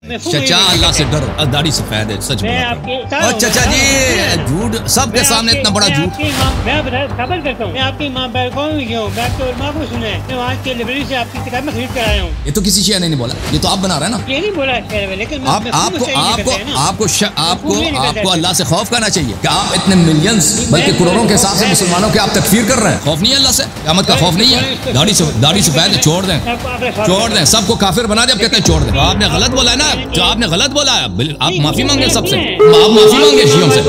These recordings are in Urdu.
چچا اللہ سے ڈرو، داڑھی سفید ہے، سچ بولا۔ اور چچا جی جھوٹ سب کے سامنے اتنا بڑا جھوٹ۔ میں خبر کرتا ہوں، میں آپ کی ماں بیلکون میں گیا ہوں، میں آپ کی ماں کو سنا ہے، میں وہاں کی لائبریری سے آپ کی کتابیں خرید کر آیا ہوں۔ یہ تو کسی شیعہ نے نہیں بولا، یہ تو آپ بنا رہے ہیں نا۔ یہ نہیں بولا لیکن آپ کو اللہ سے خوف کرنا چاہیے کہ آپ اتنے ملینز بلکہ کروڑوں کے حساب سے مسلمانوں کے آپ تکفیر کر رہے ہیں۔ خوف نہیں ہے اللہ سے؟ قیامت کا خوف نہیں ہے؟ داڑھی سفید ہے، چھوڑ دیں، سب کو کافر بنا دیں، اب کہتے ہیں چھوڑ دیں۔ آپ نے غلط بولا ہے نا، جو آپ نے غلط بولا ہے آپ معافی مانگے سب سے، آپ معافی مانگے شیعوں سے،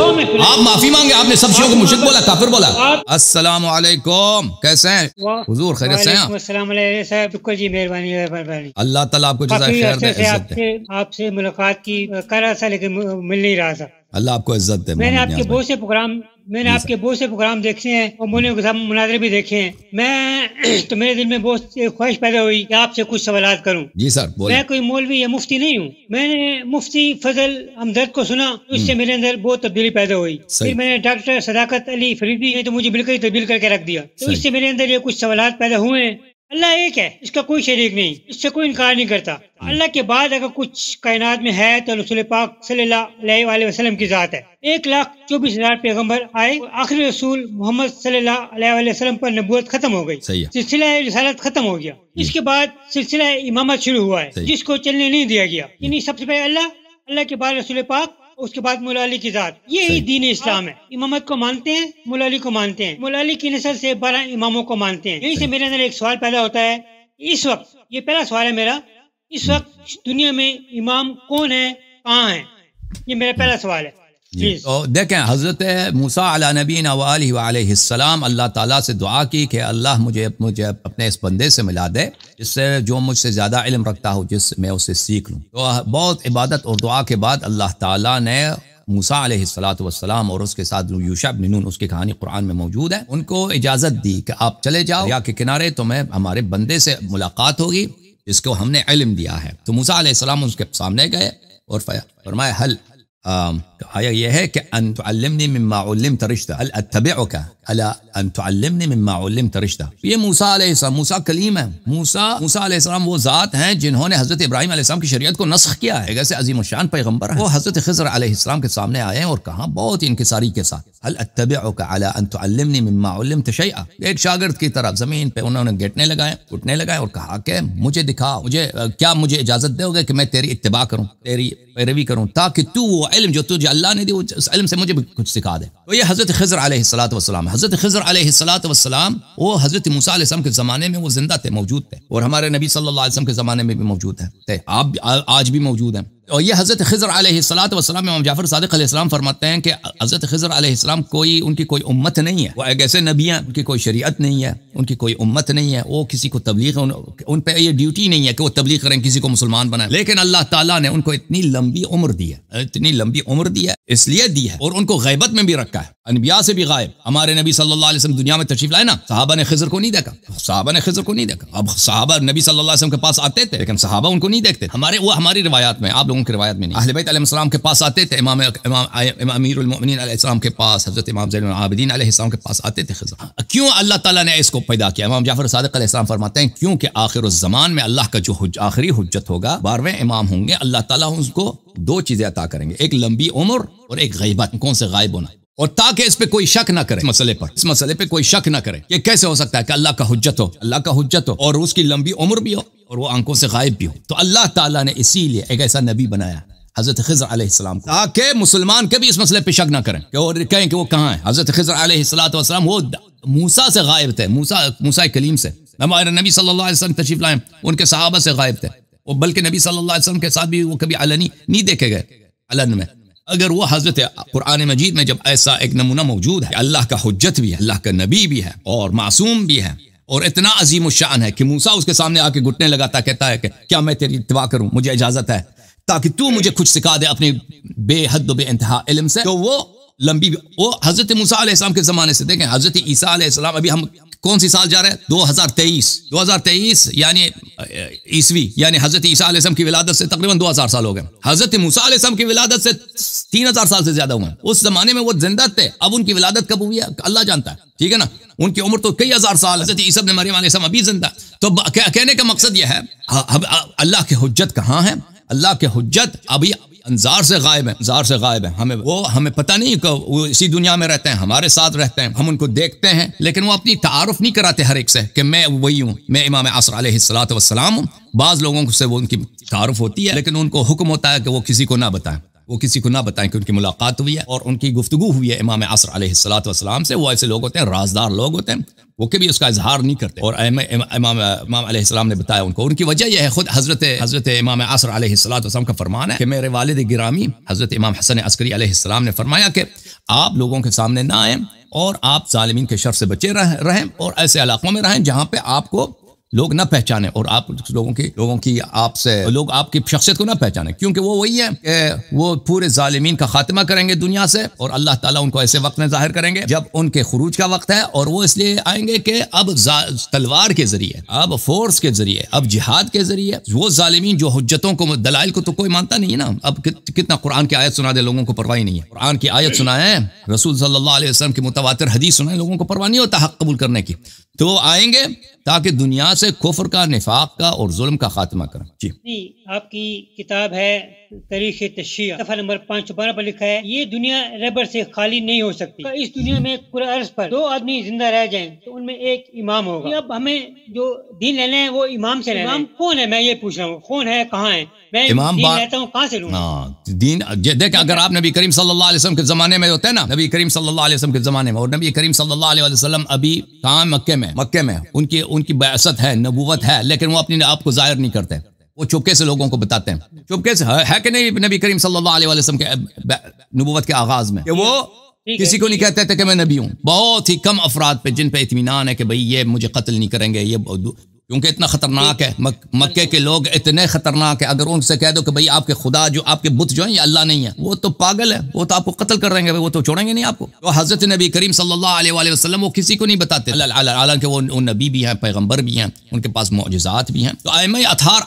آپ معافی مانگے، آپ نے سب شیعوں کو مشرک بولا، کافر بولا۔ السلام علیکم، کیسے ہیں حضور؟ خیریت سے ہیں؟ السلام علیکم صاحب، بالکل جی، مہربانی۔ اللہ تعالیٰ آپ کو جزائے خیر دے، عزت دے۔ آپ سے ملاقات کی کر رہا تھا لیکن مل نہیں رہا تھا۔ اللہ آپ کو عزت دے۔ میں نے آپ کے بہت سے پروگرام دیکھے ہیں اور مناظرے بھی دیکھے ہیں۔ تو میرے دل میں بہت خواہش پیدا ہوئی کہ آپ سے کچھ سوالات کروں۔ جی سر بولیں۔ میں کوئی مولوی یا مفتی نہیں ہوں، میں نے مفتی فضل ہمدرد کو سنا، اس سے میرے اندر بہت تبدیلی پیدا ہوئی۔ پھر میں نے ڈاکٹر صداقت علی فریدی ہے تو مجھے بالکل ہی تبدیل کر کے رکھ دیا۔ تو اس سے میرے اندر یہ کچھ سوالات پیدا ہوئے ہیں۔ اللہ ایک ہے، اس کا کوئی شریک نہیں، اس سے کوئی انکار نہیں کرتا۔ اللہ کے بعد اگر کچھ کائنات میں ہے تو رسول پاک صلی اللہ علیہ وسلم کی ذات ہے۔ 1,24,000 پیغمبر آئے، آخری رسول محمد صلی اللہ علیہ وسلم پر نبوت ختم ہو گئی، سلسلہ رسالت ختم ہو گیا۔ اس کے بعد سلسلہ امامت شروع ہوا ہے جس کو چلنے نہیں دیا گیا۔ یعنی سب سے پہلے اللہ کے بعد رسول پاک، اس کے بعد مولا علی کی ذات، یہی دین اسلام ہے۔ امامت کو مانتے ہیں، مولا علی کو مانتے ہیں، مولا علی کی نسل سے 12 اماموں کو مانتے ہیں۔ یہیں سے میرے اندر ایک سوال پیدا ہوتا ہے، اس وقت یہ پہلا سوال ہے میرا، اس وقت دنیا میں امام کون ہے، کہاں ہے؟ یہ میرا پہلا سوال ہے۔ دیکھیں، حضرت موسیٰ علیہ نبینا وآلہ وعلیہ السلام اللہ تعالیٰ سے دعا کی کہ اللہ مجھے اپنے اس بندے سے ملا دے جس سے جو مجھ سے زیادہ علم رکھتا ہو، جس میں اسے سیکھ لوں۔ تو بہت عبادت اور دعا کے بعد اللہ تعالیٰ نے موسیٰ علیہ السلام اور اس کے ساتھ یوشع بن نون، اس کی کہانی قرآن میں موجود ہے، ان کو اجازت دی کہ آپ چلے جاؤ دریا کے کنارے، تمہیں ہمارے بندے سے ملاقات ہوگی جس کو ہم نے علم دیا ہے۔ تو موسیٰ علیہ السلام اس کے سامنے گئے اور فرمایا آیا یہ ہے کہ ان تعلمنی مما علمت رشدہ، هل اتبعک الا ان تعلمنی مما علمت رشدہ۔ یہ موسیٰ علیہ السلام، موسیٰ کلیم ہے، موسیٰ علیہ السلام وہ ذات ہیں جنہوں نے حضرت ابراہیم علیہ السلام کی شریعت کو نسخ کیا ہے، ایسے عظیم الشان پیغمبر ہیں۔ وہ حضرت خضر علیہ السلام کے سامنے آئے ہیں اور کہا بہت انکساری کے ساتھ، هل اتبعک الا ان تعلمنی مما علمت شیئا۔ ایک شاگرد کی طرح زمین پہ انہوں نے گھٹنے لگائے اور کہا کہ مجھے دکھا، مجھے اجازت دو گے کہ میں تیری اتباع کروں، تیری پیروی کروں، تاکہ تو وہ علم جو تجھے اللہ نے دی اس علم سے مجھے بھی کچھ سکھا دے۔ تو یہ حضرت خضر علیہ السلام، حضرت خضر علیہ السلام وہ حضرت موسیٰ علیہ السلام کے زمانے میں وہ زندہ تھے، موجود تھے، اور ہمارے نبی صلی اللہ علیہ وسلم کے زمانے میں بھی موجود ہیں، آج بھی موجود ہیں۔ اور یہ حضرت خضر علیہ السلام، امام جعفر صادق علیہ السلام فرماتے ہیں کہ حضرت خضر علیہ السلام ان کی کوئی امت نہیں ہے، وہ ایک ایسے نبی ہیں، ان کی کوئی شریعت نہیں ہے، ان کی کوئی امت نہیں ہے، وہ کسی کو تبلیغ، ان پہ یہ ڈیوٹی نہیں ہے کہ وہ تبلیغ کریں، کسی کو مسلمان بنائیں۔ لیکن اللہ تعالیٰ نے ان کو اتنی لمبی عمر دی ہے، اس لیے دی ہے، اور ان کو غیبت میں بھی رکھا ہے، انبیاء سے بھی غائب۔ ہمارے نبی صلی اللہ علیہ وسلم دنیا میں تشریف لائے نا، صحابہ نے خضر کو نہیں دیکھا، اب صحابہ نبی صلی اللہ علیہ وسلم کے پاس آتے تھے لیکن صحابہ ان کو نہیں دیکھتے، ہماری روایات میں، آپ لوگوں کی روایت میں نہیں۔ اہل بیت علیہ السلام کے پاس آتے تھے، امام امیر المؤمنین علیہ السلام کے پاس، حضرت امام زین العابدین علیہ السلام کے پاس آتے تھے خضر۔ کیوں اللہ تعالیٰ نے اس کو پیدا کیا؟ امام جعفر صادق علیہ السلام فرماتے ہیں کیونکہ آخر الزمان میں اللہ کا جو آخری حجت ہوگا، 12ویں امام ہوں گے، اللہ تعالیٰ اس کو 2 چیزیں عطا کریں گے، ایک لمبی عمر اور ایک غیبت، کون سے غائب ہونا، اور تاکہ اس پہ کوئی شک نہ کرے، اس مسئلے پہ کوئی شک نہ کرے کہ کیسے ہو سکتا ہے کہ اللہ کا حجت ہو اور اس کی لمبی عمر بھی ہو اور وہ آنکھوں سے غائب بھی ہو۔ تو اللہ تعالیٰ نے اسی لیے ایک ایسا نبی بنایا حضرت خضر علیہ السلام کو، تاکہ مسلمان کبھی اس مسئلے پہ شک نہ کریں کہ کہیں کہ وہ کہاں ہے۔ حضرت خضر علیہ السلام وہ موسیٰ سے غائب تھے، موسیٰ کلیم سے، ہمارے نبی صلی اللہ علیہ وسلم تشریف لائے ان کے صحابہ سے غائب تھے، اور بلکہ نبی صلی اللہ علیہ وسلم کے ساتھ بھی وہ کبھی علنی نہیں دیکھے گئے، علن میں۔ اگر وہ حضرت قرآن مجید میں جب ایسا ایک نمونہ موجود ہے، اللہ کا حجت بھی ہے، اللہ کا نبی بھی ہے اور معصوم بھی ہے، اور اتنا عظیم الشان ہے کہ موسیٰ اس کے سامنے آ کے گھٹنے لگاتا، کہتا ہے کہ کیا میں تیری اتباع کروں، مجھے اجازت ہے تاکہ تو مجھے کچھ سکھا دے اپنے بے حد و بے انتہا علم سے۔ تو وہ حضرت موسیٰ علیہ السلام کے زمانے سے، دیکھیں حضرت عیسیٰ علیہ السلام، ابھی ہم کون سی سال جا رہا ہے؟ 2023 یعنی عیسوی، یعنی حضرت عیسیٰ علیہ السلام کی ولادت سے تقریباً 2000 سال ہو گئے. حضرت موسیٰ علیہ السلام کی ولادت سے 3000 سال سے زیادہ ہوئے. اس زمانے میں وہ زندہ تھے، اب ان کی ولادت کب ہوئی ہے اللہ جانتا ہے، ٹھیک ہے نا. ان کی عمر تو کئی ہزار سال. حضرت عیسیٰ ابن مریم علیہ السلام ابھی زندہ. تو کہنے کا مقصد یہ ہے اللہ کی حجت کہاں ہے؟ اللہ کے حجت ابھی انظار سے غائب ہے. ہمیں پتہ نہیں کہ وہ اسی دنیا میں رہتے ہیں، ہمارے ساتھ رہتے ہیں، ہم ان کو دیکھتے ہیں، لیکن وہ اپنی تعارف نہیں کراتے ہر ایک سے کہ میں وہی ہوں، میں امام عصر علیہ الصلوۃ والسلام ہوں. بعض لوگوں سے وہ ان کی تعارف ہوتی ہے، لیکن ان کو حکم ہوتا ہے کہ وہ کسی کو نہ بتائیں کہ ان کی ملاقات ہوئی ہے اور ان کی گفتگو ہوئی ہے امام عصر علیہ الصلوۃ والسلام سے. وہ ایسے لوگ ہوتے ہیں، رازدار لوگ ہوتے ہیں، وہ کبھی اس کا اظہار نہیں کرتے. اور امام علیہ السلام نے بتایا ان کو. ان کی وجہ یہ ہے، خود حضرت امام عصر علیہ الصلوۃ والسلام کا فرمان ہے کہ میرے والد گرامی حضرت امام حسن عسکری علیہ السلام نے فرمایا کہ آپ لوگوں کے سامنے نہ آئیں اور آپ ظالمین کے شر سے بچے رہیں اور ایسے علاقوں میں رہیں جہاں پہ آپ کو لوگ نہ پہچانے اور آپ لوگوں کی لوگ آپ کی شخصیت کو نہ پہچانے، کیونکہ وہ وہی ہے کہ وہ پورے ظالمین کا خاتمہ کریں گے دنیا سے، اور اللہ تعالیٰ ان کو ایسے وقت میں ظاہر کریں گے جب ان کے خروج کا وقت ہے. اور وہ اس لیے آئیں گے کہ اب تلوار کے ذریعے، اب فورس کے ذریعے، اب جہاد کے ذریعے وہ ظالمین جو حجتوں کو، دلائل کو تو کوئی مانتا نہیں ہے نا. اب کتنا قرآن کی آیت سنا دے، لوگوں کو پرواہ نہیں ہے. قرآن کی آیت سنائیں، رسول صلی اللہ علیہ وسلم کی متواتر حدیث سنائیں، لوگوں کو پرواہ نہیں ہوتا حق قبول کرنے کی. تو وہ آئیں گے تاکہ دنیا سے کفر کا، نفاق کا اور ظلم کا خاتمہ کریں. جی آپ کی کتاب ہے تاریخ تشیع، صفحہ نمبر 512 پر لکھا ہے، یہ دنیا ربر سے خالی نہیں ہو سکتی. اس دنیا میں پورے عرض پر 2 آدمی زندہ رہ جائیں تو ان میں ایک امام ہوگا. اب ہمیں جو دین لینا ہے وہ امام سے لینا ہے. امام کون ہے؟ میں یہ پوچھ رہا ہوں، کون ہے، کہاں ہے؟ میں دین لیتا ہوں، کہاں سے لوں؟ دین دیکھیں، اگر آپ نبی کریم صلی اللہ علیہ وسلم کے زمانے میں ہوتے ہیں نا، نبی کریم صلی اللہ علیہ وسلم کے زمانے میں، اور نبی کریم صلی اللہ علیہ وسلم ابھی کہاں؟ مکے میں ان کی بعثت ہے، نبوت ہے، لیکن وہ اپنے آپ کو ظاہر نہیں کرتے. وہ چپکے سے لوگوں کو بتاتے ہیں. چپکے سے ہے کہ نہیں نبی کریم صلی اللہ علیہ وسلم کے نبوت کے آغاز میں کہ وہ کسی کو نہیں کہتے تھے کہ میں نبی ہوں. بہت ہی کم افراد پہ جن پہ اطمینان ہے کہ بھئی یہ مجھے قتل نہیں کریں گے، یہ کیونکہ اتنا خطرناک ہے. مکے کے لوگ اتنے خطرناک ہیں، اگر ان سے کہہ دو کہ بھئی آپ کے خدا جو آپ کے بت جو ہیں یہ اللہ نہیں ہے، وہ تو پاگل ہے، وہ تو آپ کو قتل کر رہیں گے، وہ تو چھوڑیں گے نہیں آپ کو. تو حضرت نبی کریم صلی اللہ علیہ وسلم وہ کسی کو نہیں بتاتے، حالانکہ وہ نبی بھی ہیں، پیغمبر بھی ہیں، ان کے پاس معجزات بھی ہیں. تو ائمہ اطہار،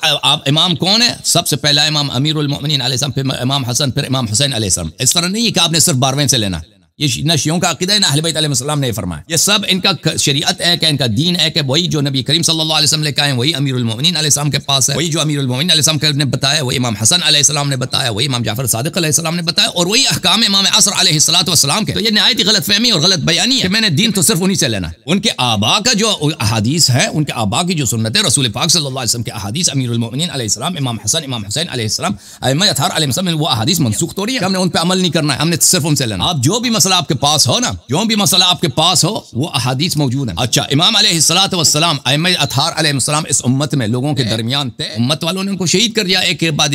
امام کون ہے؟ سب سے پہلا امام امیر المؤمنین علیہ السلام، پھر امام حسن، پھر امام حسین علیہ السلام. اس طرح نہیں ہے کہ آپ نے صرف 12ویں سے لینا. یہ نہ شیعوں کا عقیدہ ہے، نہ اہل بیت علیہ السلام نے یہ فرمایا. یہ سب ان کا شریعت ہے کہ ان کا دین ہے کہ وہی جو نبی کریم صلی اللہ علیہ وسلم لے کے آئے وہی امیر المؤمنین علیہ السلام کے پاس ہے. وہی جو امیر المؤمنین علیہ السلام نے بتایا، وہی امام حسن علیہ السلام نے بتایا، وہی امام جعفر صادق علیہ السلام نے بتایا، اور وہی احکام امام عصر علیہ الصلوۃ والسلام کے. تو یہ نہایت غلط فہمی اور غلط بیانی ہے کہ میں نے دین تو صرف انہی سے لینا ہے. ان کے آبا کا جو احادیث ہے، ان کے آبا کی جو سنت ہے، رسول پاک صلی اللہ علیہ وسلم کے احادیث، امیر المؤمنین علیہ السلام، امام حسن، امام حسین علیہ السلام، ائمہ اطہار علیہ السلام، وہ احادیث منسوخ تو نہیں ہے، ہم نے ان پہ عمل نہیں کرنا ہے، ہم نے صرف ان سے لینا. آپ جو بھی مسئلہ آپ کے پاس ہو نا، جو بھی مسئلہ آپ کے پاس ہو، وہ احادیث موجود ہیں. اچھا، امام علیہ الصلوۃ والسلام، ائمہ اطہار علیہ السلام اس امت میں لوگوں کے درمیان تھے. امت والوں نے ان کو شہید کر دیا، ایک کے بعد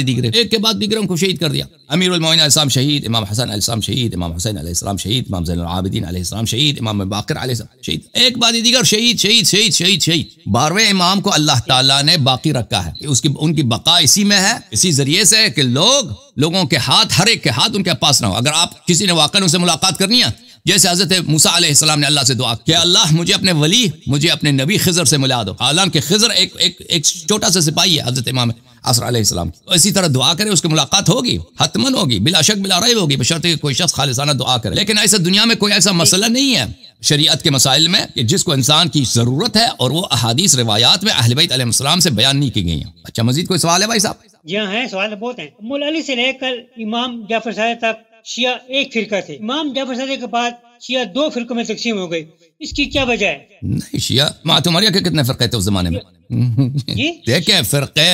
دیگر ان کو شہید کر دیا. امیر المؤمنین علیہ السلام شہید، امام حسن علیہ السلام شہید، امام حسین علیہ السلام شہید، امام زین العابدین علیہ السلام شہید، امام باقر علیہ السلام شہید، ایک بعد دیگر شہید. 12ویں امام کو اللہ تعالیٰ نے باقی رکھا ہے. ان کی بقا اسی میں ہے، اسی ذریعے سے کہ لوگوں کے ہاتھ، ہر ایک کے ہاتھ ان کے پاس نہ ہو. اگر آپ کسی نے واقعا ان سے ملاقات کرنی ہے، جیسے حضرت موسیٰ علیہ السلام نے اللہ سے دعا کہ اللہ مجھے اپنے ولی، مجھے اپنے نبی خضر سے ملا دو. حالانکہ خضر ایک چھوٹا سا سپاہی ہے حضرت امام عصر علیہ السلام کی. اسی طرح دعا کرے، اس کی ملاقات ہوگی، حتماً ہوگی، بلا شک بلا ریب ہوگی، بشرطے کہ کوئی شخص خالصانہ دعا کرے. لیکن ایسا دنیا میں کوئی ایسا مسئلہ نہیں ہے شریعت کے مسائل میں کہ جس کو انسان کی ضرورت ہے اور وہ احادیث روایات میں اہل بیت علیہ السلام سے بیان نہیں کی گئی ہیں. اچھا، مزید کوئی سوال ہے بھائی صاحب؟ جی ہاں، ہے، سوال بہت ہیں. مولا علی سے لے کر امام جعفر صادق تک شیعہ ایک فرقہ تھے. امام جعفر صادق کے بعد شیعہ 2 فرقوں میں تقسیم ہو گئے. اس کی کیا وجہ ہے؟ نہیں، شیعہ معتمریہ کے کتنے فرقے تھے اس زمانے میں؟ دیکھیں فرقے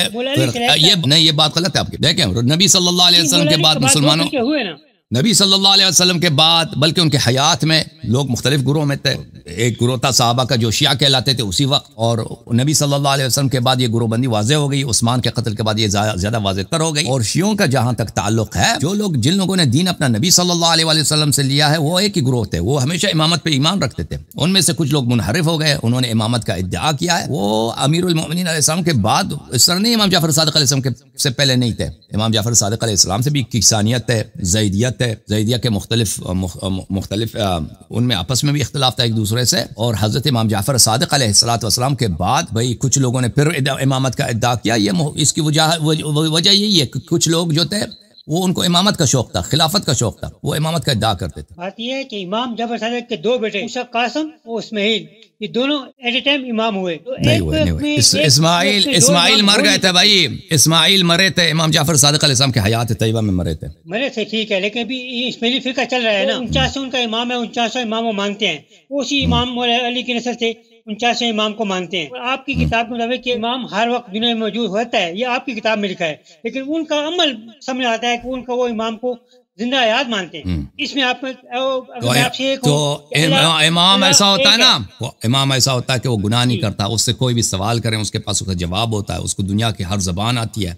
یہ بات غلط ہے آپ کی. دیکھیں نبی صلی اللہ علیہ وسلم کے بعد مسلمانوں، نبی صلی اللہ علیہ وسلم کے بعد، بلکہ ان کے حیات میں لوگ مختلف گروہ میں تھے. ایک گروہ تھا صحابہ کا جو شیعہ کہلاتے تھے اسی وقت، اور نبی صلی اللہ علیہ وسلم کے بعد یہ گروہ بندی واضح ہو گئی. عثمان کے قتل کے بعد یہ زیادہ واضح تر ہو گئی. اور شیعوں کا جہاں تک تعلق ہے، جن لوگوں نے دین اپنا نبی صلی اللہ علیہ وسلم سے لیا ہے، وہ ایک ہی گروہ تھے. وہ ہمیشہ امامت پہ ایمان رکھتے تھے. ان میں سے کچھ لوگ منحرف ہو گئے، انہوں نے امامت کا ادعا کیا ہے. وہ امیر المؤمنین علیہ السلام کے بعد اس طرح نہیں، امام جعفر صادق علیہ السلام سے پہلے نہیں تھے. امام جعفر صادق علیہ السلام سے بھی کسانیت ہے، زیدیت ہے، زیدیہ کے مختلف ان میں آپس میں بھی اختلاف تھا ایک دوسرے دوسرے سے. اور حضرت امام جعفر صادق علیہ الصلوۃ والسلام کے بعد بھائی کچھ لوگوں نے پھر امامت کا ادعا کیا. یہ اس کی وجہ یہی ہے کہ کچھ لوگ جو تھے وہ ان کو امامت کا شوق تھا, خلافت کا شوق تھا, وہ امامت کا ادعا کرتے تھے. بات یہ ہے کہ امام جعفر صادق کے دو بیٹے موسیٰ قاسم اور اسماعیل, یہ دونوں ایٹ اے ٹائم امام ہوئے. نہیں ہوئے. اسماعیل مر گئے تھے بھائی, اسماعیل مرے تھے, امام جعفر صادق علیہ السلام کے حیات طیبہ میں مرے تھے ٹھیک ہے, لیکن ابھی اسماعیلی فرقہ چل رہا ہے نا. 49 ان کا امام ہے, 49 امام وہ مانتے ہیں, اسی امام مولا علی کی نسل سے 49 امام کو مانتے ہیں. اور آپ کی کتاب کے مطابق کہ امام ہر وقت دنیا میں موجود ہوتا ہے, یہ آپ کی کتاب میں لکھا ہے, لیکن ان کا عمل سمجھ آتا ہے کہ ان کا وہ امام کو زندہ حیات مانتے ہیں. اس میں آپ تو امام ایسا ہوتا ہے نا, امام ایسا ہوتا ہے کہ وہ گناہ نہیں کرتا, اس سے کوئی بھی سوال کریں اس کے پاس اس کا جواب ہوتا ہے, اس کو دنیا کی ہر زبان آتی ہے,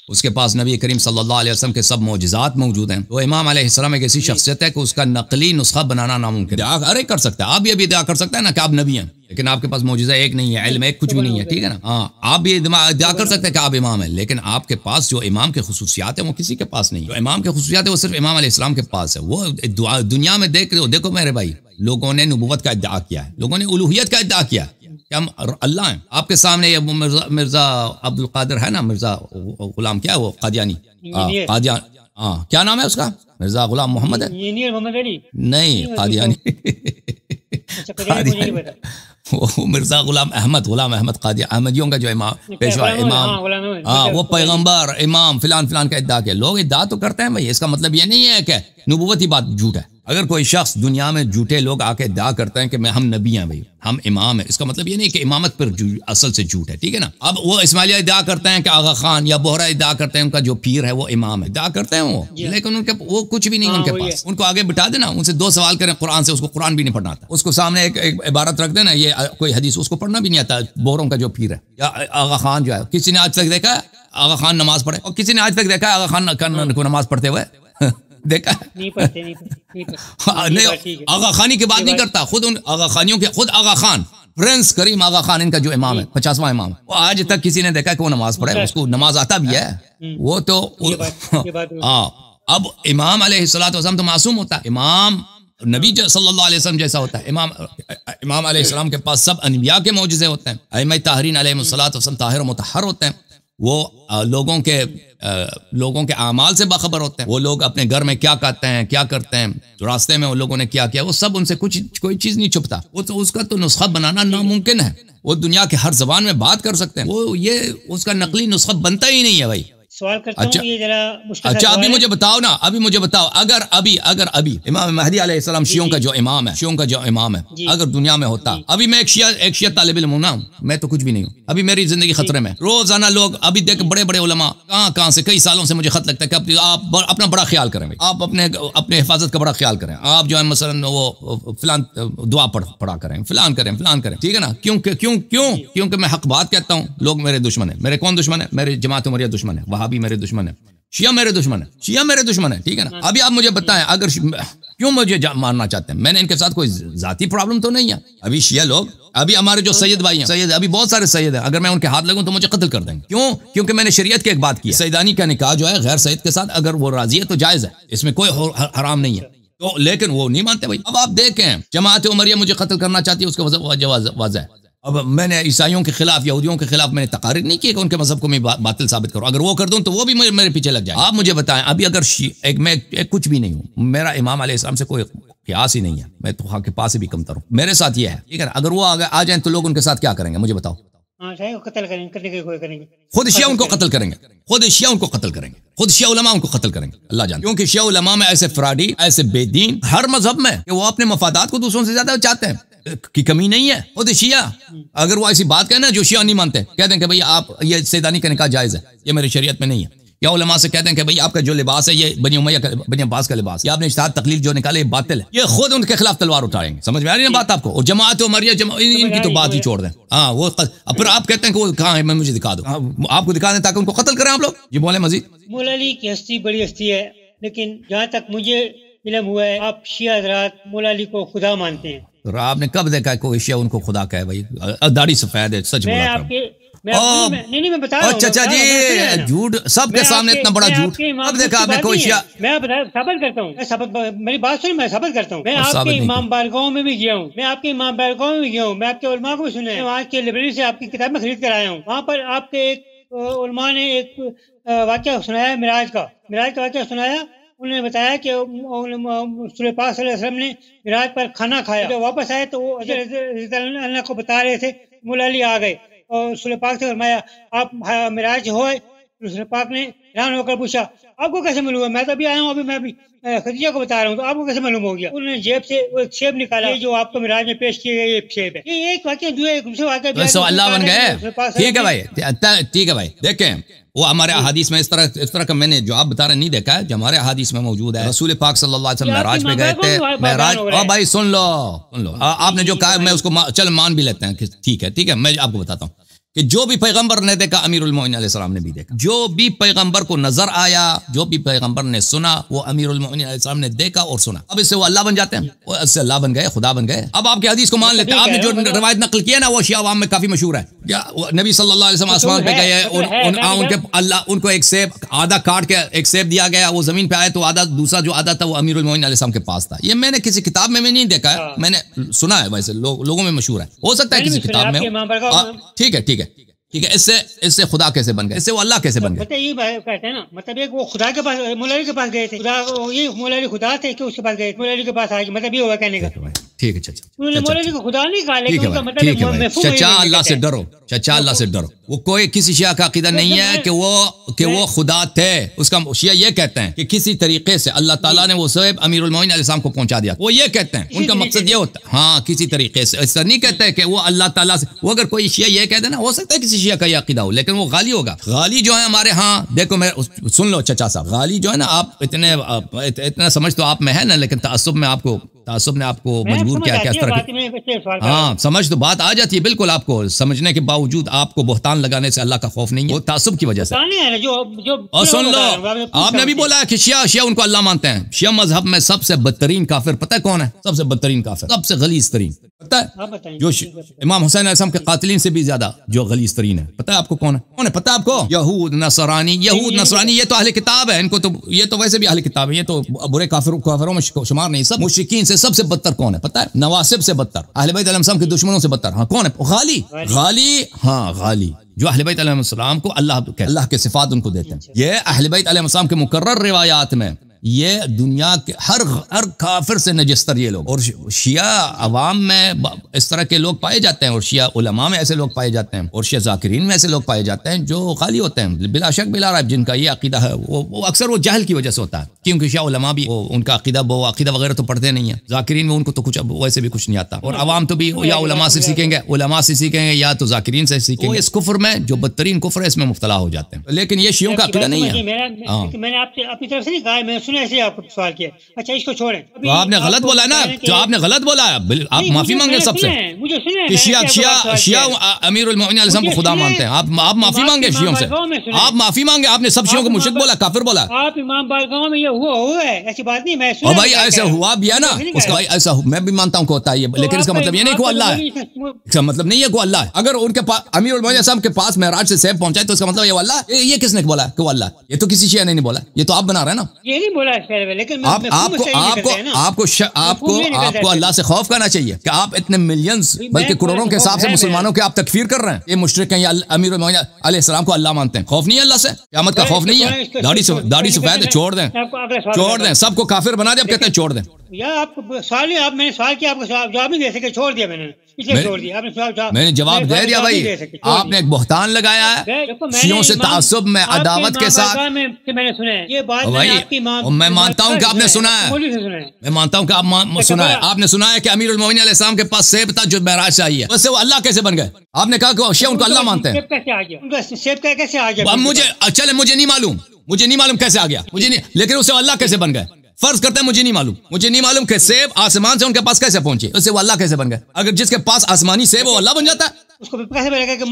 اس کے پاس نبی کریم صلی اللہ علیہ وسلم کے سب معجزات موجود ہیں. تو امام علیہ السلام ایک ایسی شخصیت ہے کہ اس کا نقلی نسخہ بنانا ناممکن ہے. ارے کر سکتا ہے, آپ بھی ابھی ادعا کر سکتے ہیں نا کہ آپ نبی ہیں, لیکن آپ کے پاس معجزہ ایک نہیں ہے, علم ایک کچھ بھی نہیں ہے, ٹھیک ہے نا. ہاں آپ بھی ادعا کر سکتے ہیں کہ آپ امام ہیں, لیکن آپ کے پاس جو امام کے خصوصیات ہیں وہ کسی کے پاس نہیں ہے. جو امام کے خصوصیات ہیں وہ صرف امام علیہ السلام کے پاس ہے. وہ دنیا میں دیکھو میرے بھائی, لوگوں نے نبوت کا ادعا کیا ہے, لوگوں نے الوہیت کا ادعا کیا ہے کہ ہم اللہ ہیں. آپ کے سامنے یہ مرزا عبد القادر ہے نا, مرزا غلام کیا وہ قادیانی, قادیان, ہاں کیا نام ہے اس کا, مرزا غلام محمد ہے نہیں قادیانی, وہ مرزا غلام احمد قادی, احمدیوں کا جو امام پیشوا امام, ہاں وہ پیغمبر امام فلان فلان کا ادعا کیا. لوگ ادعا تو کرتے ہیں بھائی, اس کا مطلب یہ نہیں ہے کہ نبوت ہی بات جھوٹ ہے. اگر کوئی شخص دنیا میں جھوٹے لوگ آ کے ادعا کرتے ہیں کہ ہم نبی ہیں بھائی, ہم امام ہیں, اس کا مطلب یہ نہیں کہ امامت پر اصل سے جھوٹ ہے, ٹھیک ہے نا. اب وہ اسماعیلیہ ادعا کرتے ہیں کہ آغا خان یا بوہرا ادعا کرتے ہیں ان کا جو پیر ہے وہ امام ہے, ادعا کرتے ہیں وہ, لیکن ان کے وہ کچھ بھی نہیں ان کے پاس. ان کو آگے بٹھا دینا, ان سے 2 سوال کریں قرآن سے, اس کو قرآن بھی نہیں پڑھنا آتا, اس کو سامنے ایک عبارت رکھ دینا, یہ کوئی حدیث اس کو پڑھنا بھی نہیں آتا. بوہروں کا جو پیر ہے یا آغا خان جو ہے, کسی نے آج تک دیکھا آغا خان نماز پڑھے, اور کسی نے آج تک دیکھا آغا خان کو نماز پڑھتے ہوئے دیکھا نہیں. آغا خانی کی بات نہیں کرتا, خود ان آغا خانیوں کے, خود آغا خان پرنس کریم آغا خان ان کا جو امام ہے 50واں امام, وہ آج تک کسی نے دیکھا کہ وہ نماز پڑھے, اس کو نماز آتا بھی ہے وہ تو. اب امام علیہ الصلوۃ والسلام تو معصوم ہوتا ہے, امام نبی صلی اللہ علیہ وسلم جیسا ہوتا ہے. امام علیہ السلام کے پاس سب انبیاء کے معجزے ہوتے ہیں. ائمہ طاہرین علیہ الصلوۃ والسلام طاہر و مطہر ہوتے ہیں, وہ لوگوں کے اعمال سے باخبر ہوتے ہیں. وہ لوگ اپنے گھر میں کیا کہتے ہیں, کیا کرتے ہیں, جو راستے میں وہ لوگوں نے کیا کیا, وہ سب ان سے کوئی چیز نہیں چھپتا. وہ تو اس کا تو نسخہ بنانا ناممکن ہے. وہ دنیا کے ہر زبان میں بات کر سکتے ہیں, وہ یہ اس کا نقلی نسخہ بنتا ہی نہیں ہے بھائی. سوال کرتا ہوں, یہ ذرا مشکل. اچھا ابھی مجھے بتاؤ نا, ابھی مجھے بتاؤ, اگر ابھی امام مہدی علیہ السلام شیعوں کا جو امام ہے, اگر دنیا میں ہوتا, ابھی میں ایک شیعہ طالب علم ہوں نا, میں تو کچھ بھی نہیں ہوں, ابھی میری زندگی خطرے میں. روزانہ لوگ ابھی دیکھ بڑے بڑے علماء کہاں سے کئی سالوں سے مجھے خط لگتا ہے کہ آپ اپنا بڑا خیال کریں, آپ اپنے حفاظت کا بڑا خیال کریں, آپ جو ہے مثلا وہ فلان دعا پڑھا کریں, فلان کریں, ٹھیک ہے نا. کیونکہ میں حق بات کہتا ہوں. لوگ میرے دشمن ہیں. میرے کون دشمن ہے؟ میرے جماعت عمریہ دشمن ہے, وہابی میرے دشمن ہے, شیعہ میرے دشمن ہے, ٹھیک ہے نا. ابھی آپ مجھے بتائیں, اگر کیوں مجھے مارنا چاہتے ہیں؟ میں نے ان کے ساتھ کوئی ذاتی پرابلم تو نہیں ہے. ابھی شیعہ لوگ, ابھی ہمارے جو سید بھائی ہیں, سید ابھی بہت سارے سید ہیں, اگر میں ان کے ہاتھ لگوں تو مجھے قتل کر دیں گے. کیونکہ میں نے شریعت کی ایک بات کی, سیدانی کا نکاح جو ہے غیر سید کے ساتھ اگر وہ راضی ہے تو جائز ہے, اس میں کوئی حرام نہیں ہے. تو لیکن وہ نہیں مانتے بھائی. اب آپ دیکھیں, جماعت عمریہ مجھے قتل کرنا چاہتی ہے, اس کا وجہ واضح ہے. اب میں نے عیسائیوں کے خلاف, یہودیوں کے خلاف میں نے تقاریر نہیں کی کہ ان کے مذہب کو میں باطل ثابت کروں. اگر وہ کر دوں تو وہ بھی میرے پیچھے لگ جائے. آپ مجھے بتائیں, ابھی اگر میں کچھ بھی نہیں ہوں, میرا امام علیہ السلام سے کوئی قیاس ہی نہیں ہے, میں تو خاک کے پاس سے بھی کمتر ہوں, میرے ساتھ یہ ہے, ٹھیک ہے نا. اگر وہ آ جائیں تو لوگ ان کے ساتھ کیا کریں گے مجھے بتاؤ. قتل کریں گے, خود شیعہ ان کو قتل کریں گے, خود شیعہ علماء ان کو قتل کریں گے, اللہ جانتا. کیونکہ شیعہ علماء میں ایسے فراڈی, ایسے بے دین ہر مذہب میں کہ وہ اپنے مفادات کو دوسروں سے زیادہ چاہتے ہیں کی کمی نہیں ہے. خود شیعہ اگر وہ ایسی بات کہنا جو شیعہ نہیں مانتے, کہہ دیں کہ بھئی آپ یہ سیدانی کا نکاح جائز ہے, یہ میری شریعت میں نہیں ہے. یا علماء سے کہتے ہیں کہ بھئی آپ کا جو لباس ہے یہ بنی عباس کا لباس, یا آپ نے اجتہاد تقلید جو نکالے یہ باطل ہے. یہ خود ان کے خلاف تلوار اٹھائیں گے. سمجھ میں آ رہی ہے بات آپ کو؟ اور جماعت عمریہ ان کی تو بات ہی چھوڑ دیں. ہاں وہ پھر آپ کہتے ہیں کہ وہ کہاں ہے, میں مجھے دکھا دوں, آپ کو دکھا دیں تاکہ ان کو قتل کریں آپ لوگ. جی بولیں مزید. مولا علی کی ہستی بڑی ہستی ہے, لیکن جہاں تک مجھے علم ہوا ہے آپ شیعہ حضرات مولا علی کو خدا مانتے ہیں. آپ نے کب دیکھا ہے کوئی شیعہ ان کو خدا کہے؟ بھائی داڑھی سفید ہے, سچ بولا. نہیں میں بتا رہا ہوں چچا جی جھوٹ سب کے سامنے اتنا بڑا جھوٹ. اب دیکھا آپ نے کوئی شیعہ میں ثابت کرتا ہوں, میری بات سنیں, میں ثابت کرتا ہوں. میں آپ کے امام بارگاہوں میں بھی گیا ہوں, میں آپ کے امام بارگاہوں میں بھی گیا ہوں, میں آپ کے علماء کو بھی سنا ہے, وہاں کے لائبریری سے آپ کی کتابیں خرید کر آیا ہوں. وہاں پر آپ کے ایک علماء نے ایک واقعہ سنایا معراج کا واقعہ سنایا. انہوں نے بتایا کہ رسول پاک صلی اللہ علیہ وسلم نے معراج پر کھانا کھایا. جب واپس آئے تو وہ حضرت اللہ کو بتا رہے تھے, مولا علی آ گئے اور رسول پاک سے فرمایا آپ معراج ہوئے. رسول پاک نے حیران ہو کر پوچھا آپ کو کیسے معلوم ہے؟ میں تو ابھی آیا ہوں, ابھی میں ابھی خدیجہ کو بتا رہا ہوں, تو آپ کو کیسے معلوم ہو گیا؟ انہوں نے جیب سے وہ ایک سیب نکالا جو آپ کو معراج میں پیش کیے گئے یہ سیب ہے. یہ ایک واقعہ جو ہے دوسرے واقعہ اللہ بن گئے. ٹھیک ہے بھائی, ٹھیک ہے بھائی. دیکھیں وہ ہمارے احادیث میں اس طرح کا میں نے جو آپ بتا رہے نہیں دیکھا ہے, جو ہمارے احادیث میں موجود ہے. رسول پاک صلی اللہ علیہ وسلم معراج پہ گئے تھے. معراج بھائی سن لو آپ نے جو کہا میں اس کو چل مان بھی لیتے ہیں. ٹھیک ہے میں آپ کو بتاتا ہوں کہ جو بھی پیغمبر نے دیکھا امیر المومنین علیہ السلام نے بھی دیکھا. جو بھی پیغمبر کو نظر آیا, جو بھی پیغمبر نے سنا, وہ امیر المومنین علیہ السلام نے دیکھا اور سنا. اب اس سے وہ اللہ بن جاتے ہیں, وہ اس سے اللہ بن گئے, خدا بن گئے. اب آپ کی حدیث کو مان لیتے ہیں. آپ نے جو روایت نقل کیا نا وہ شیعہ عوام میں کافی مشہور ہے. نبی صلی اللہ علیہ وسلم آسمان پہ گئے, ان کے اللہ ان کو ایک سیب آدھا کاٹ کے ایک سیب دیا گیا, وہ زمین پہ آئے تو آدھا دوسرا جو آدھا تھا وہ امیر المومنین علیہ السلام کے پاس تھا. یہ میں نے کسی کتاب میں نہیں دیکھا ہے, میں نے سنا ہے, ویسے لوگوں میں مشہور ہے, ہو سکتا ہے کسی کتاب میں. ٹھیک ہے اس سے خدا کیسے بن گئے, اس سے وہ اللہ کیسے بن گئے؟ یہ کہتے ہیں نا, مطلب ایک وہ خدا کے پاس مولا علی کے پاس گئے تھے, یہ مولا علی خدا تھے کہ اس کے پاس گئے, مولا علی کے پاس آئے, مطلب یہ ہوگا کہنے کا. ٹھیک ہے چچا, انہوں نے مولا علی کو خدا نہیں کہا, لیکن ان کا مطلب چچا اللہ سے ڈرو, چچا اللہ سے ڈرو. وہ کوئی کسی شیعہ کا عقیدہ نہیں ہے کہ وہ خدا تھے. اس کا شیعہ یہ کہتے ہیں کہ کسی طریقے سے اللہ تعالیٰ نے وہ سیب امیر المومنین علیہ السلام کو پہنچا دیا. وہ یہ کہتے ہیں, ان کا مقصد یہ ہوتا ہے, ہاں کسی طریقے سے. ایسا نہیں کہتے کہ وہ اللہ تعالیٰ سے, وہ اگر کوئی شیعہ یہ کہتے ہیں نا, ہو سکتا ہے کسی شیعہ کا یہ عقیدہ ہو, لیکن وہ غالی ہوگا. غالی جو ہے ہمارے ہاں, دیکھو میں سن لو چچا صاحب, غالی جو ہے نا, آپ اتنا سمجھ تو آپ میں ہے نا, لیکن تعصب نے آپ کو مجبور کیا اس طرح کی. ہاں سمجھ تو بات آ جاتی ہے بالکل, آپ کو سمجھنے کے باوجود آپ کو بہتان لگانے سے اللہ کا خوف نہیں ہے, وہ تعصب کی وجہ سے. اور سن لو, آپ نے بھی بولا ہے کہ شیعہ ان کو اللہ مانتے ہیں. شیعہ مذہب میں سب سے بدترین کافر پتہ ہے کون ہے؟ سب سے بدترین کافر, سب سے غلیظ ترین پتہ ہے, جو امام حسین علیہ السلام کے قاتلین سے بھی زیادہ جو غلیظ ترین ہے. پتہ ہے آپ کو کون ہے پتہ ہے آپ کو؟ یہود نصرانی. یہ تو اہل کتاب ہے, ان کو تو یہ تو ویسے بھی اہل کتاب ہے, یہ تو برے کافروں میں شمار نہیں. سب مشرکین سے سب سے بدتر کون ہے پتہ ہے؟ نواسب سے بدتر, اہل بیت علیہ السلام کے دشمنوں سے بدتر. ہاں کون ہے؟ غالی. ہاں غالی, جو اہل بیت علیہ السلام کو اللہ کے صفات ان کو دیتے ہیں. یہ اہل بیت علیہ السلام کے مکرر روایات میں یہ دنیا کے ہر کافر سے نجستر یہ لوگ. اور شیعہ عوام میں اس طرح کے لوگ پائے جاتے ہیں, اور شیعہ علماء میں ایسے لوگ پائے جاتے ہیں, اور شیعہ ذاکرین میں ایسے لوگ پائے جاتے ہیں جو خالی ہوتے ہیں بلا شک بلا ریب, جن کا یہ عقیدہ ہے وہ اکثر وہ جہل کی وجہ سے ہوتا ہے. کیونکہ شیعہ علماء بھی ان کا عقیدہ وغیرہ تو پڑھتے نہیں ہیں. ذاکرین میں ان کو تو کچھ ویسے بھی کچھ نہیں آتا, اور عوام تو بھی یا علماء سے سیکھیں گے یا تو ذاکرین سے سیکھیں گے. اس کفر میں جو بدترین کفر ہے اس میں مبتلا ہو جاتے ہیں, لیکن یہ شیعوں کا عقیدہ نہیں ہے. میں نے آپ سے اپنی طرف سے نہیں کہا, میں نے سنا ایسے آپ کو سوال کیا. اچھا اس کو چھوڑیں, تو آپ نے غلط بولا نا, جو آپ نے غلط بولا ہے آپ معافی مانگے سب سے. شیعہ امیر المومنین علیہ السلام کو خدا مانتے ہیں, آپ معافی مانگے شیعوں سے, آپ معافی مانگے. آپ نے سب شیعوں کو مشرک بولا, کافر بولا. آپ امام بارگاہوں میں یہ ہوا ہے, ایسی بات نہیں. میں اور بھائی ایسا ہوا بھی ہے نا, اس کا ایسا میں بھی مانتا ہوں کہ ہوتا ہے, لیکن اس کا مطلب یہ نہیں کہ اللہ ہے. اس کا مطلب نہیں ہے کہ اللہ ہے. اگر ان کے پاس امیر المومنین علیہ السلام کے پاس معراج سے سیب پہنچائے تو اس کا مطلب یہ اللہ ہے. یہ کس نے بولا کہ وہ اللہ ہے؟ یہ تو کسی شیعہ نے نہیں بولا, یہ تو آپ بنا رہے ہیں نا. یہ نہیں بولا, لیکن آپ کو اللہ سے خوف کرنا چاہیے کہ آپ اتنے ملینز بلکہ کروڑوں کے حساب سے مسلمانوں کے آپ تکفیر کر رہے ہیں. یہ مشرک ہیں, یہ امیر المومنین علیہ السلام کو اللہ مانتے ہیں. خوف نہیں ہے اللہ سے, قیامت کا خوف نہیں ہے. داڑھی سفید چھوڑ دیں, سب کو کافر بنا دیں. اب کہتے ہیں چھوڑ دیں. آپ سوال میں نے سوال کیا, آپ کو جواب نہیں دے سکے, چھوڑ دیا. میں نے جواب دے دیا بھائی. آپ نے ایک بہتان لگایا ہے شیعوں سے تعصب میں عداوت کے ساتھ. میں نے سنا ہے یہ بات, میں مانتا ہوں کہ آپ نے سنا ہے, میں مانتا ہوں کہ آپ سنا ہے. آپ نے سنا ہے کہ امیر المومنین علیہ السلام کے پاس سیب تھا جو معراج سے آئی ہے, ویسے وہ اللہ کیسے بن گئے؟ آپ نے کہا کہ شیعہ ان کو اللہ مانتے ہیں. سیب کیسے آ گیا؟ مجھے نہیں معلوم کیسے آ گیا, مجھے نہیں, لیکن اسے اللہ کیسے بن گئے فرض کرتے ہیں. مجھے نہیں معلوم کہ سیب آسمان سے ان کے پاس کیسے پہنچے, اس سے وہ اللہ کیسے بن گئے. اگر جس کے پاس آسمانی سیب وہ اللہ بن جاتا ہے, اس کو کیسے پتا لگا کہ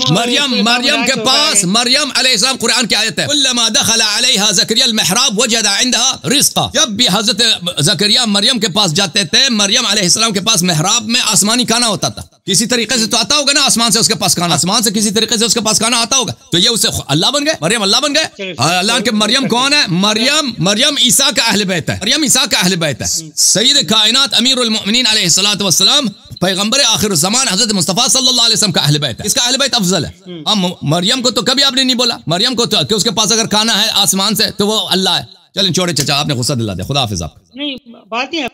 مریم کے پاس مریم علیہ السلام قرآن کی آیت ہے کلما دخل علیہا زکریا المحراب وجد عندها رزقا. جب بھی حضرت زکریا مریم کے پاس جاتے تھے مریم علیہ السلام کے پاس محراب میں آسمانی کھانا ہوتا تھا. کسی طریقے سے تو آتا ہوگا نا آسمان سے اس کے پاس کھانا, آسمان سے کسی طریقے سے اس کے پاس کھانا آتا ہوگا, تو یہ اسے اللہ بن گئے, مریم اللہ بن گئے. اللہ کے مریم کون ہے؟ مریم عیسیٰ کا اہل بیت ہے, مریم عیسیٰ کا اہل بیت ہے. سید کائنات امیر المؤمنین علیہ الصلوۃ والسلام پیغمبر آخر الزمان حضرت مصطفیٰ صلی اللہ علیہ وسلم کا اہل بیت ہے. اس کا اہل بیت افضل ہے. مریم کو تو کبھی آپ نے نہیں بولا, مریم کو تو کہ اس کے پاس اگر کھانا ہے آسمان سے تو وہ اللہ ہے. چلیں چھوڑے چچا, آپ نے غصہ دلا دیا. خدا حافظ. آپ نہیں بات نہیں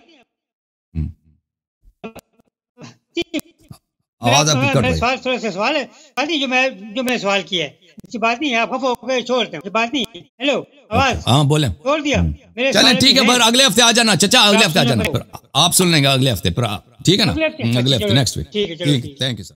آواز آپ کی کٹ رہی ہے. تھوڑا سا سوال ہے, بات نہیں جو میں سوال کیا ہے اچھی بات نہیں ہے, آپ خفا ہو گئے چھوڑتے ہیں بات نہیں. ہیلو آواز ہاں بولیں چھوڑ دیا. چلیں ٹھیک ہے, پر اگلے ہفتے آ جانا چچا, اگلے ہفتے آ جانا. آپ سن لیں گے اگلے ہفتے, ٹھیک ہے نا, اگلے ہفتے نیکسٹ ویک. ٹھیک ہے, تھینک یو سر.